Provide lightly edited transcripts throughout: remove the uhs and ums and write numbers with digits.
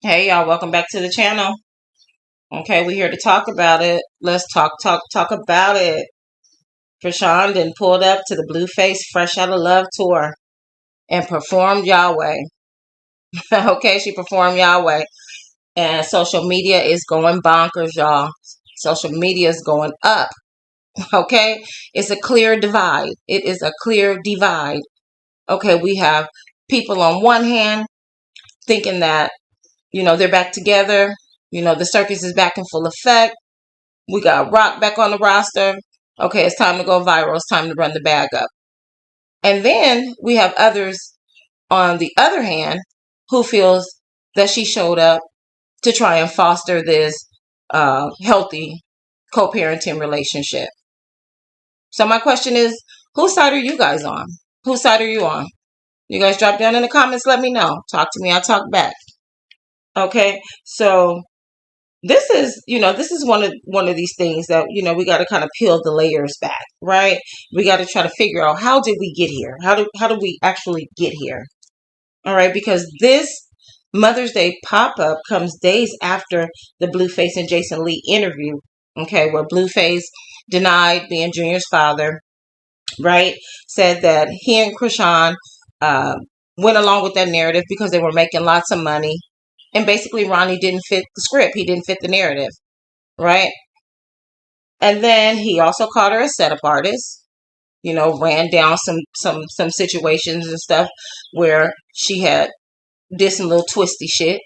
Hey y'all, welcome back to the channel. Okay, we're here to talk about it. Let's talk about it. Chrisean then pulled up to the Blueface Fresh Out of Love tour and performed YEWEH. Okay, she performed YEWEH. And social media is going bonkers, y'all. Social media is going up. Okay, it's a clear divide. It is a clear divide. Okay, we have people on one hand thinking that, they're back together. The circus is back in full effect. We got Rock back on the roster. Okay, it's time to go viral. It's time to run the bag up. And then we have others on the other hand who feels that she showed up to try and foster this healthy co-parenting relationship. So my question is, whose side are you guys on? Whose side are you on? You guys drop down in the comments. Let me know. Talk to me. I'll talk back. Okay, so this is one of these things that we got to kind of peel the layers back, right? We got to try to figure out, how did we get here? How do we actually get here? All right, because this Mother's Day pop-up comes days after the Blueface and Jason Lee interview, okay, where Blueface denied being Junior's father, right? Said that he and Chrisean went along with that narrative because they were making lots of money. And basically, Ronnie didn't fit the script. He didn't fit the narrative, right? And then he also called her a setup artist. Ran down some situations and stuff where she had did some little twisty shit.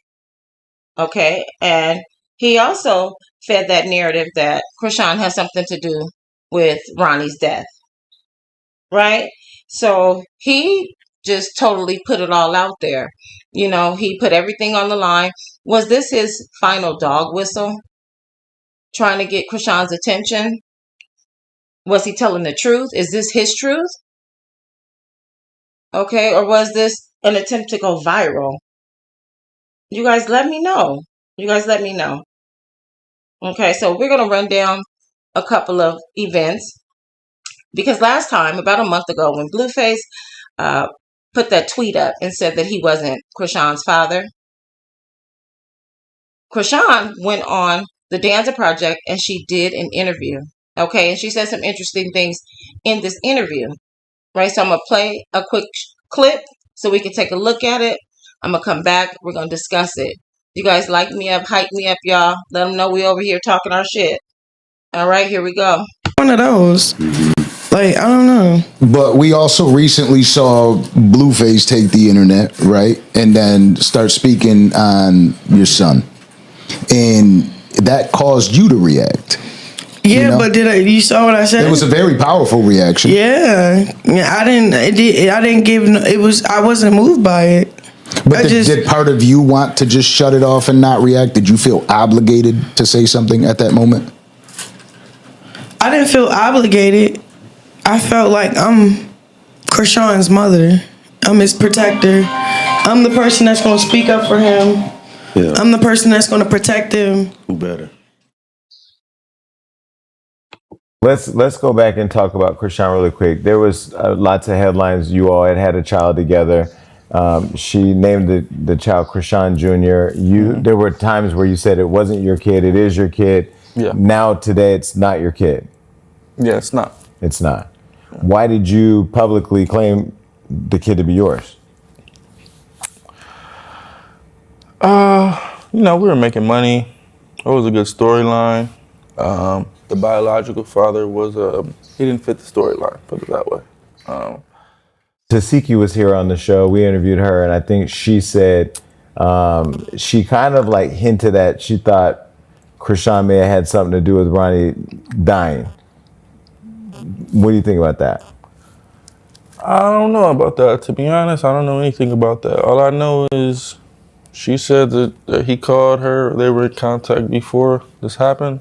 Okay, and he also fed that narrative that Chrisean has something to do with Ronnie's death, right? So he just totally put it all out there. He put everything on the line. Was this his final dog whistle? Trying to get Chrisean's attention? Was he telling the truth? Is this his truth? Okay, or was this an attempt to go viral? You guys let me know. You guys let me know. Okay, so we're going to run down a couple of events. Because last time, about a month ago, when Blueface put that tweet up and said that he wasn't Chrisean's father, Chrisean went on the Danza Project and she did an interview. Okay, and she said some interesting things in this interview. Right, so I'm going to play a quick clip so we can take a look at it. I'm going to come back. We're going to discuss it. You guys like me up, hype me up, y'all. Let them know we over here talking our shit. All right, here we go. One of those. Like, I don't know. But we also recently saw Blueface take the internet, right? And then start speaking on your son. And that caused you to react. Yeah, but you saw what I said? It was a very powerful reaction. Yeah. I wasn't moved by it. But did part of you want to just shut it off and not react? Did you feel obligated to say something at that moment? I didn't feel obligated. I felt like I'm Chrisean's mother. I'm his protector. I'm the person that's going to speak up for him. Yeah. I'm the person that's going to protect him. Who better? Let's go back and talk about Chrisean really quick. There was lots of headlines. You all had a child together. She named the child Chrisean Jr. There were times where you said it wasn't your kid. It is your kid. Yeah. Now today it's not your kid. Yeah, it's not. It's not. Why did you publicly claim the kid to be yours? We were making money. It was a good storyline. The biological father was he didn't fit the storyline, put it that way. Tasiki was here on the show. We interviewed her, and I think she said she kind of like hinted that she thought Chrisean may have had something to do with Ronnie dying. What do you think about that? I don't know about that. To be honest, I don't know anything about that. All I know is she said that he called her. They were in contact before this happened.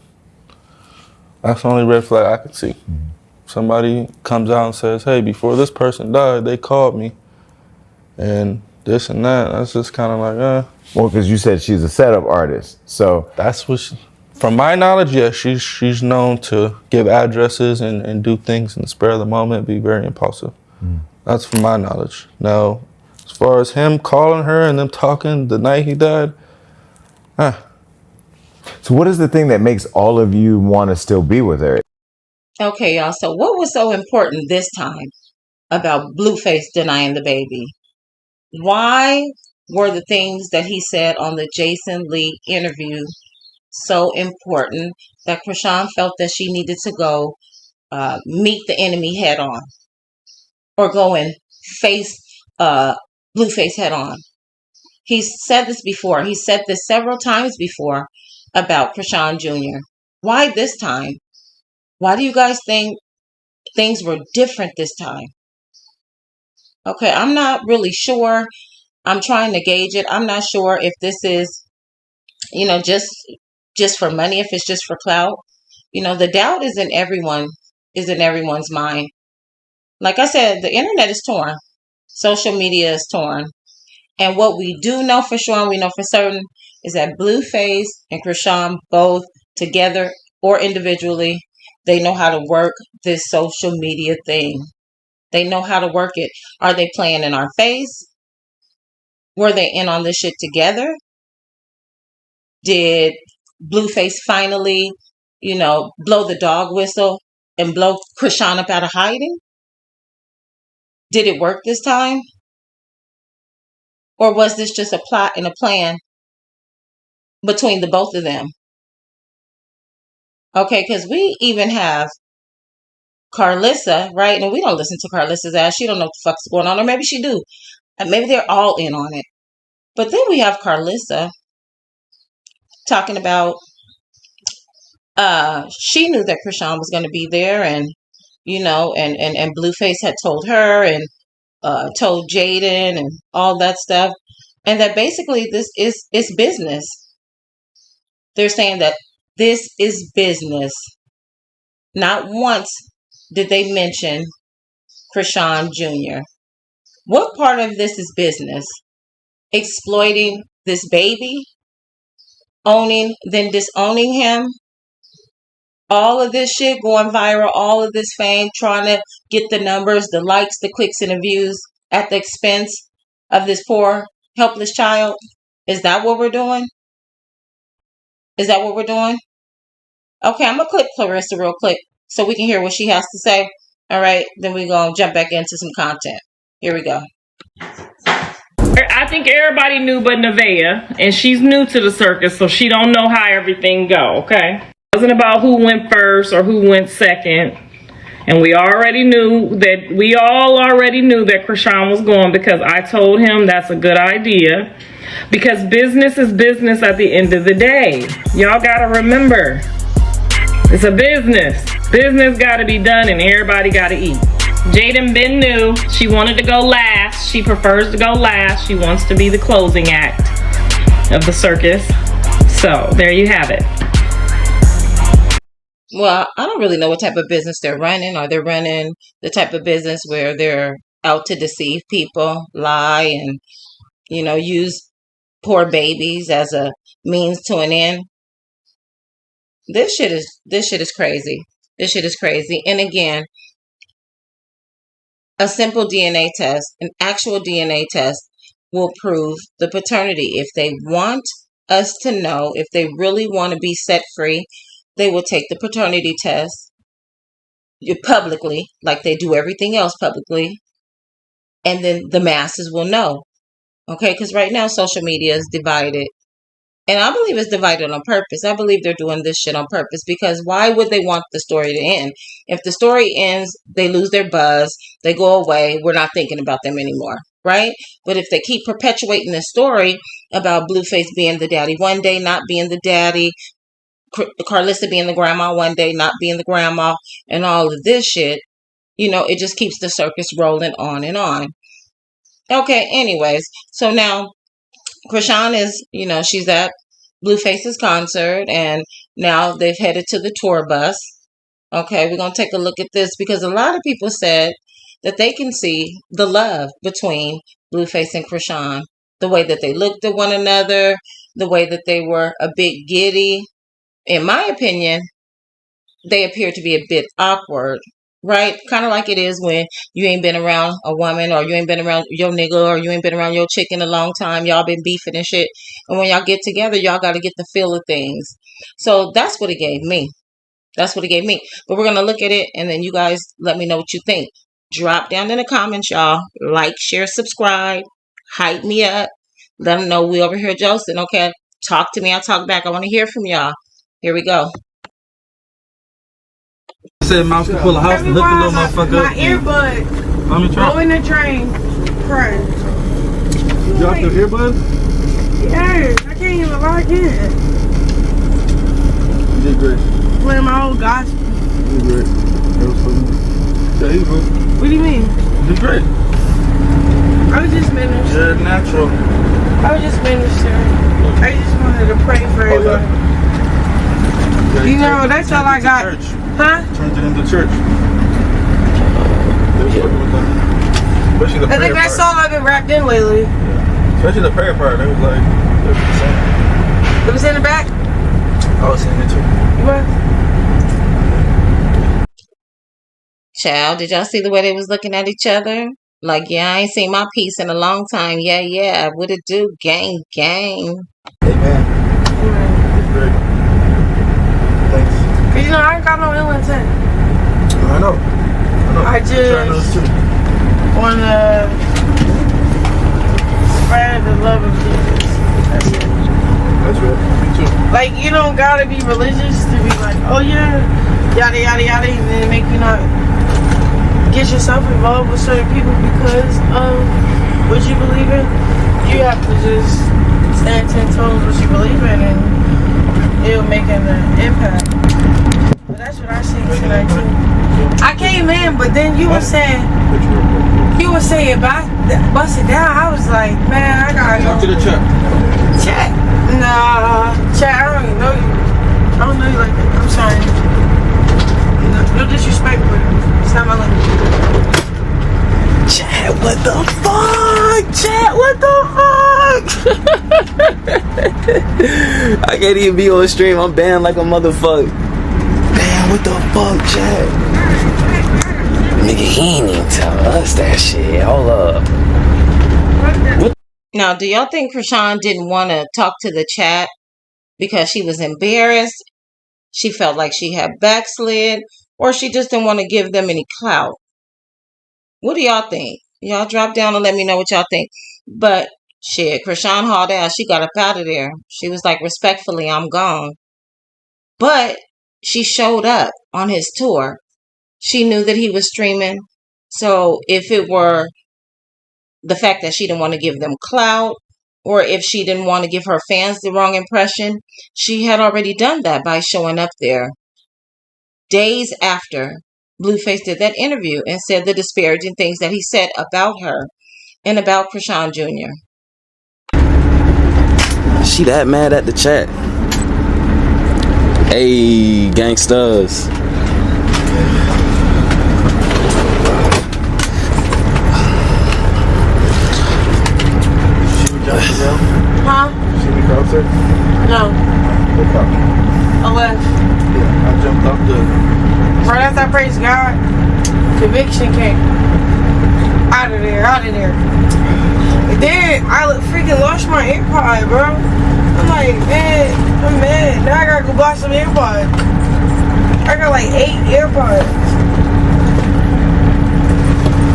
That's the only red flag I could see. Mm-hmm. Somebody comes out and says, hey, before this person died, they called me. And this and that. That's just kind of like, Well, because you said she's a setup artist. So that's what from my knowledge, yeah, she's known to give addresses and do things in the spur of the moment, be very impulsive. Mm. That's from my knowledge. Now, as far as him calling her and them talking the night he died, So what is the thing that makes all of you want to still be with her? Okay, y'all. So what was so important this time about Blueface denying the baby? Why were the things that he said on the Jason Lee interview so important that Chrisean felt that she needed to go meet the enemy head on, or go and face Blueface head on? He's said this before. He said this several times before about Chrisean Jr. Why this time? Why do you guys think things were different this time? Okay, I'm not really sure. I'm trying to gauge it. I'm not sure if this is, just for money, if it's just for clout. The doubt is in everyone's mind. Like I said, the internet is torn. Social media is torn. And what we do know for sure, and we know for certain, is that Blueface and Chrisean, both together or individually, they know how to work this social media thing. They know how to work it. Are they playing in our face? Were they in on this shit together? Did Blueface finally, blow the dog whistle and blow Chrisean up out of hiding? Did it work this time? Or was this just a plot and a plan between the both of them? Okay, because we even have Carlissa, right? And we don't listen to Carlissa's ass. She don't know what the fuck's going on. Or maybe she do. And maybe they're all in on it. But then we have Carlissa talking about she knew that Chrisean was going to be there, and and Blueface had told her, and told Jaden and all that stuff, and that basically this is business. They're saying that this is business. Not once did they mention Chrisean Jr. What part of this is business? Exploiting this baby, owning, then disowning him. All of this shit going viral, all of this fame, trying to get the numbers, the likes, the clicks, and the views at the expense of this poor, helpless child. Is that what we're doing? Is that what we're doing? Okay, I'm going to clip Clarissa real quick so we can hear what she has to say. All right, then we're going to jump back into some content. Here we go. I think everybody knew but Nevaeh, and she's new to the circus, so she don't know how everything go, okay? It wasn't about who went first or who went second. And we all already knew that Chrisean was going, because I told him that's a good idea. Because business is business at the end of the day. Y'all gotta remember, it's a business. Business gotta be done and everybody gotta eat. Jaden been knew she wanted to go last. She prefers to go last. She wants to be the closing act of the circus. So there you have it. Well, I don't really know what type of business they're running. Are they running the type of business where they're out to deceive people, lie, and use poor babies as a means to an end? This shit is crazy. This shit is crazy. And again, a simple DNA test, an actual DNA test, will prove the paternity. If they want us to know, if they really want to be set free, they will take the paternity test publicly, like they do everything else publicly, and then the masses will know. Okay, because right now social media is divided. And I believe it's divided on purpose. I believe they're doing this shit on purpose, because why would they want the story to end? If the story ends, they lose their buzz, they go away, we're not thinking about them anymore, right? But if they keep perpetuating this story about Blueface being the daddy one day, not being the daddy, Carlissa being the grandma one day, not being the grandma, and all of this shit, it just keeps the circus rolling on and on. Okay, anyways, so now Chrisean is, she's at Blueface's concert, and now they've headed to the tour bus. Okay, we're going to take a look at this, because a lot of people said that they can see the love between Blueface and Chrisean. The way that they looked at one another, the way that they were a bit giddy. In my opinion, they appear to be a bit awkward. right? Kind of like it is when you ain't been around a woman, or you ain't been around your nigga, or you ain't been around your chick in a long time. Y'all been beefing and shit. And when y'all get together, y'all got to get the feel of things. So that's what it gave me. That's what it gave me. But we're going to look at it, and then you guys let me know what you think. Drop down in the comments, y'all. Like, share, subscribe. Hype me up. Let them know we over here Joseph. Okay? Talk to me. I'll talk back. I want to hear from y'all. Here we go. Said mouse can pull a house and hook the little motherfucker My earbud. Let me try. Go in the drain. Pray. You dropped your earbuds? Yes, I can't even log in. You did great. Playing my old gospel. You did great. That was funny. Yeah, you good. What do you mean? You did great. I was just ministering. You're natural. I was just ministering. I just wanted to pray for everyone. You know, that's all I got. Church. Huh? Turned it into church. Especially the I prayer think that's part. all I've been wrapped in lately. Especially the prayer part. It was like, it was the same. It was in the back? I was seeing it too. What? Child, did y'all see the way they was looking at each other? Like, yeah, I ain't seen my piece in a long time. Yeah, yeah. What it do? Gang, gang. Amen. Great. Thanks. Cause you know, I ain't got no ill intent. I know. I just wanna spread the love of Jesus. That's it. That's right. Me too. Like, you don't gotta be religious to be like, oh yeah, yada yada yada, and then make you not get yourself involved with certain people because of what you believe in. You have to just stand 10 toes what you believe in, and it'll make an impact. But that's what I seen tonight too. I came in, but then you were saying, bust it down. I was like, man, I gotta Talk to go. the chat. Chat? Nah, chat, I don't even know you. I don't know you like that. I'm sorry. No disrespect, but it's not my language. Chat, what the fuck? Chat, what the fuck? I can't even be on stream. I'm banned like a motherfucker. Damn, what the fuck, chat? Nigga, he ain't even tell us that shit. Hold up. Now, do y'all think Chrisean didn't want to talk to the chat because she was embarrassed? She felt like she had backslid, or she just didn't want to give them any clout? What do y'all think? Y'all drop down and let me know what y'all think. But shit, Chrisean hauled ass. She got up out of there. She was like, respectfully, I'm gone. But she showed up on his tour. She knew that he was streaming. So if it were the fact that she didn't want to give them clout, or if she didn't want to give her fans the wrong impression, she had already done that by showing up there days after Blueface did that interview and said the disparaging things that he said about her and about Chrisean Jr. She that mad at the chat. Hey, gangsters. Huh? See me concert? No. What about? I left. Yeah, I jumped off the. Right after I praised God, conviction came. Out of there, out of there. And then I freaking lost my AirPod, bro. I'm like, man, I'm mad. Now I gotta go buy some AirPods. I got like 8 AirPods.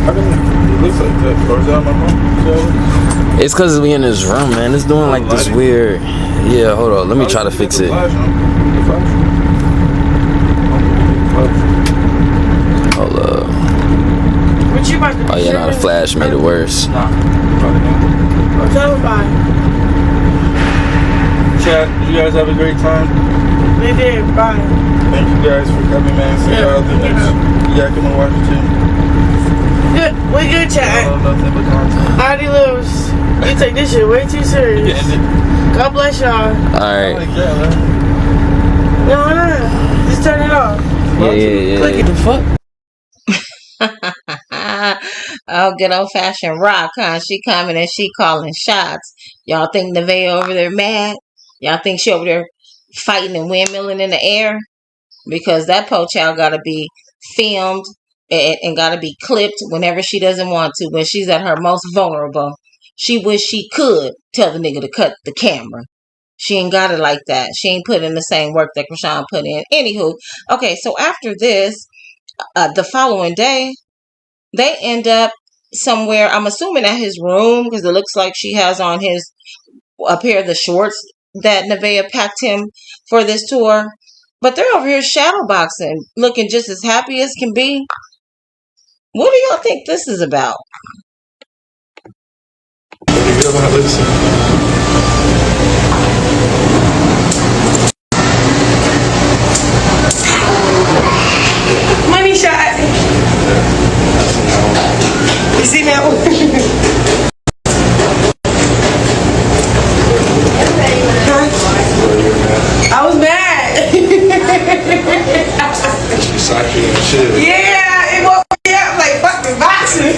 How come it looks like that? Or is that my phone? It's cause we in this room, man. It's doing like this weird. Yeah, hold on. Let me try to fix it. Hold up. What you about to do? Oh yeah, no, the flash made it worse. Tell them about it. Chat, you guys have a great time. They did, bye. Thank you guys for coming, man. See y'all the next Yak in Washington. Good, we good, chat. Nothing but content. Alrighty, Lewis. You take this shit way too serious. God bless y'all. Alright. Like that, man. No, just turn it off. Yeah. Click it. The fuck? Oh, good old fashioned rock, huh? She coming and she calling shots. Y'all think Nevaeh over there mad? Y'all think she over there fighting and windmilling in the air? Because that po child gotta be filmed and got to be clipped whenever she doesn't want to. When she's at her most vulnerable, she wish she could tell the nigga to cut the camera. She ain't got it like that. She ain't put in the same work that Chrisean put in. Anywho, okay, so after this, the following day, they end up somewhere. I'm assuming at his room because it looks like she has on a pair of the shorts that Nevaeh packed him for this tour. But they're over here shadowboxing, looking just as happy as can be. What do y'all think this is about? Money shot. You see that one? I was mad. She's psychic and shit. Yeah, it woke me up like fucking boxing.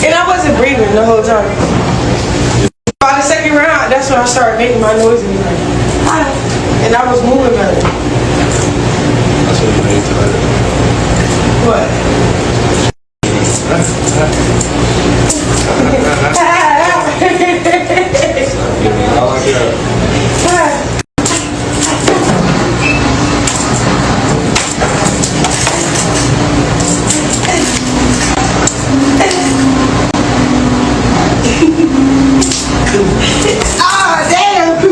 And I wasn't breathing the whole time. By the second round, that's when I started making my noise and like, ah, and I was moving better. That's what you made tonight. What? I like that. Ah, damn!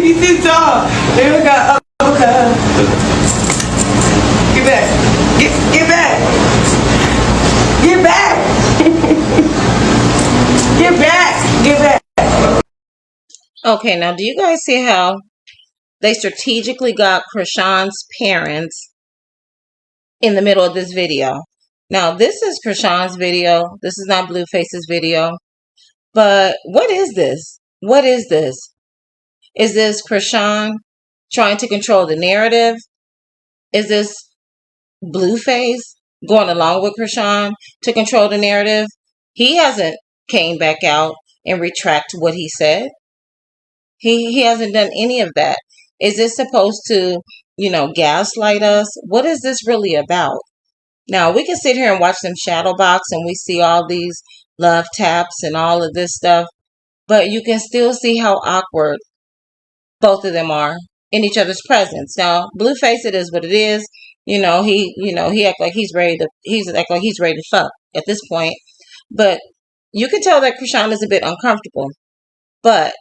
You too tall. They look at okay. Get back. Get back. Get back. Get back. Get back. Okay, now do you guys see how they strategically got Chrisean's parents in the middle of this video? Now, this is Chrisean's video. This is not Blueface's video. But what is this? What is this? Is this Chrisean trying to control the narrative? Is this Blueface going along with Chrisean to control the narrative? He hasn't came back out and retract what he said. He hasn't done any of that. Is this supposed to, gaslight us? What is this really about? Now, we can sit here and watch them shadow box and we see all these love taps and all of this stuff, but you can still see how awkward both of them are in each other's presence. Now, Blueface, it is what it is. He act like he's ready to fuck at this point. But you can tell that Chrisean is a bit uncomfortable. But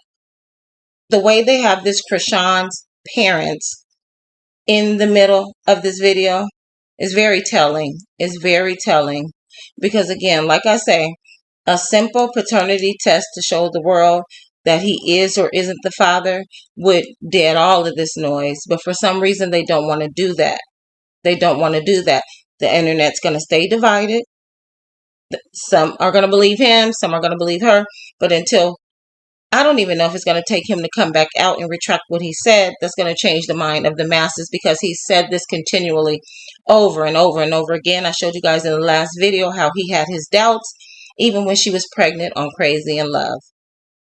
the way they have this Chrisean's parents in the middle of this video is very telling. It's very telling. Because again, like I say, a simple paternity test to show the world that he is or isn't the father would dead all of this noise. But for some reason, they don't want to do that. They don't want to do that. The internet's going to stay divided. Some are going to believe him. Some are going to believe her. But until, I don't even know if it's going to take him to come back out and retract what he said, that's going to change the mind of the masses, because he said this continually over and over and over again. I showed you guys in the last video how he had his doubts even when she was pregnant on Crazy in Love.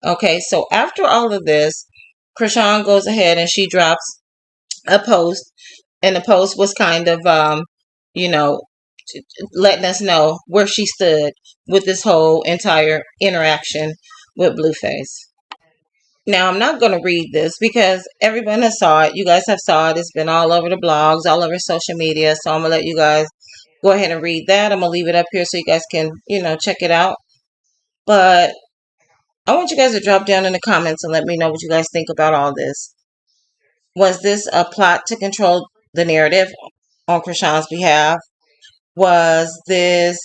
Okay, so after all of this, Chrisean goes ahead and she drops a post, and the post was kind of, letting us know where she stood with this whole entire interaction with Blueface. Now, I'm not going to read this because everyone has saw it. You guys have saw it. It's been all over the blogs, all over social media. So I'm going to let you guys go ahead and read that. I'm going to leave it up here so you guys can, check it out. But I want you guys to drop down in the comments and let me know what you guys think about all this. Was this a plot to control the narrative on Chrisean's behalf? Was this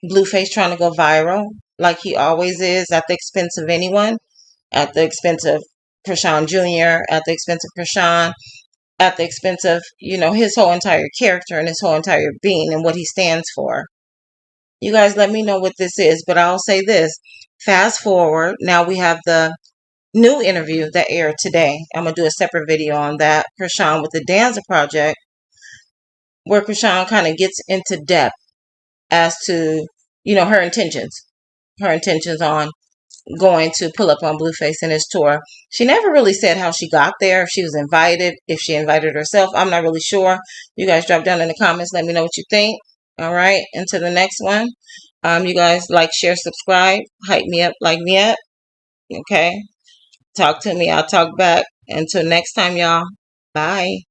Blueface trying to go viral like he always is, at the expense of anyone? At the expense of Chrisean Jr., at the expense of Chrisean, at the expense of, his whole entire character and his whole entire being and what he stands for. You guys let me know what this is, but I'll say this. Fast forward, now we have the new interview that aired today. I'm going to do a separate video on that, Chrisean with the Danza Project, where Chrisean kind of gets into depth as to, her intentions on going to pull up on Blueface in his tour. She never really said how she got there, if she was invited, if she invited herself. I'm not really sure. You guys drop down in the comments. Let me know what you think. All right. Until the next one. You guys like, share, subscribe, hype me up, like me up. Okay. Talk to me. I'll talk back. Until next time, y'all. Bye.